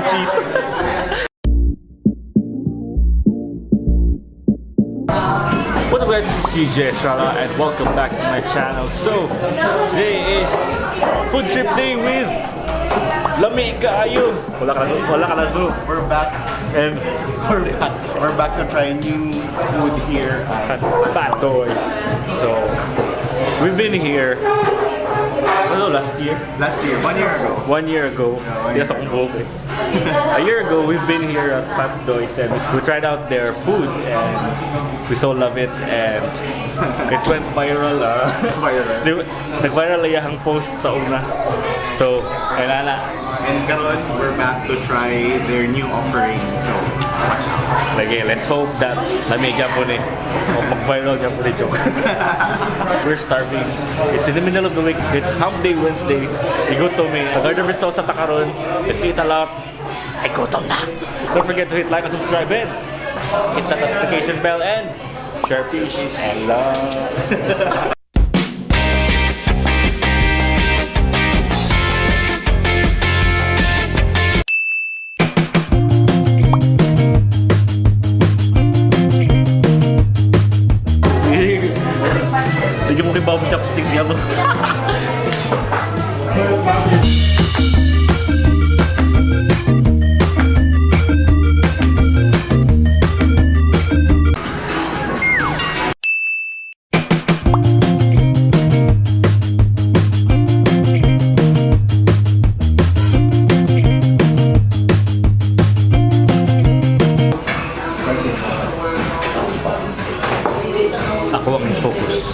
cheese. What's up guys, this is CJ Estrada and welcome back to my channel. So, today is food trip day with Lami Kaayo. Wala ka na zoo. We're back. And We're back to try new food here at Fat Toys. So, we've been here, last year? last year, 1 year ago. 1 year ago. Yes, akong buhok eh. A year ago, we've been here at Fat Toys and we tried out their food and we so love it and it went viral. Nag-viral yung post sa una. So, kailangan. And karon, we're back to try their new offering. So, watch out. Lagi, let's hope that lamig po ni o mag-viral dyan po ni joke. We're starving. It's in the middle of the week. It's Hump Day Wednesday. Igutom eh. Nag-order Bristol sa Takaron. Let's eat a lot. Ay, gutom na. Don't forget to hit like and subscribe and hit the notification bell and share, peace, and love. Bigyan mo rin ba chopsticks niya bro? Ako ang focus.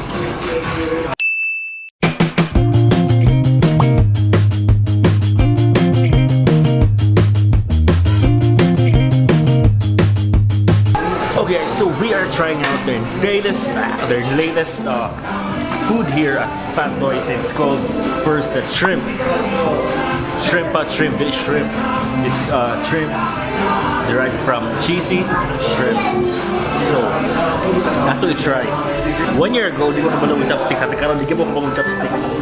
Okay, so we are trying out their latest food here at Fat Toys. It's called first the shrimp. Shrimp. It's shrimp derived from cheesy shrimp. So, actually try. 1 year ago, di ko naman ng chopsticks. At karon, di ko mo ng chopsticks.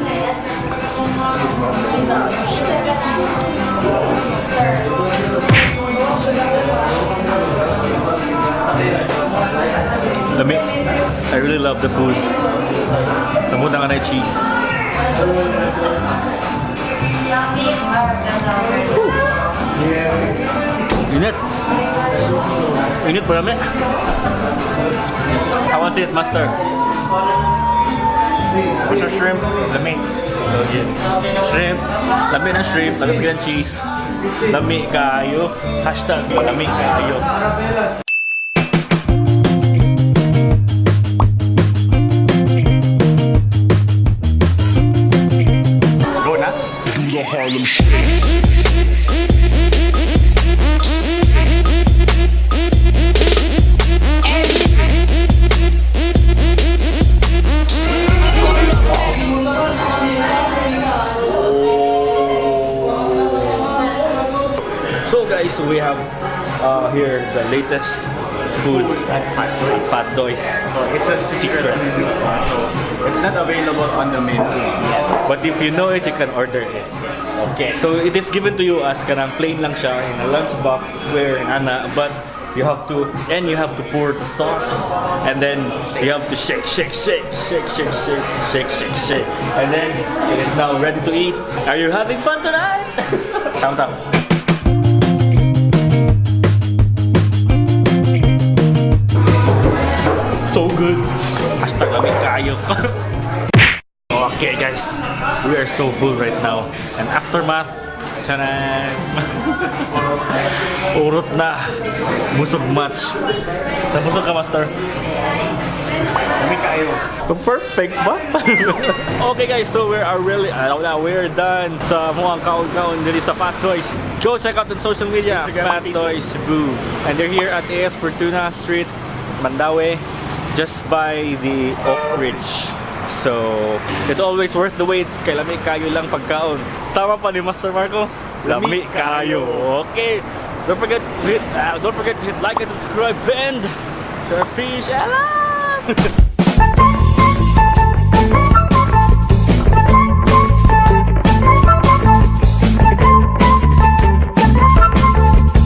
Lami. I really love the food. Namuta nga na cheese. Init. Init pa namin. How was it, master? What's your shrimp? Lami. Okay. Shrimp. Lami na shrimp. Lami ka ng cheese. Lami kaayo. Hashtag lami kaayo. Go na? Do the Harlem Shake. So guys, we have here the latest food at Fat Toys. So, it's a secret. So, it's not available on the menu yet. But if you know it, you can order it. Okay. So it is given to you as kanang plain lang siya in a lunchbox, square, ana, but you have to pour the sauce and then you have to shake, and then it is now ready to eat. Are you having fun tonight? Count up. So good. Hashtag lamig kayo. Okay guys, we are so full right now. And aftermath, tanan! Urot na. Busog match. Busog ka, master? Lami kayo. Perfect ba? Okay guys, so we're done sa mukhang kaon-kaon dito sa Fat Toys. Go check out the social media, Fat Toys Cebu. And they're here at AS Fortuna Street, Mandaue, just by the Oak Ridge. So, it's always worth the wait. Kay lami kayo lang pagkaon. Sama pa ni Master Marco. Lami kayo. Okay. Don't forget to hit like and subscribe and share, peace, and love.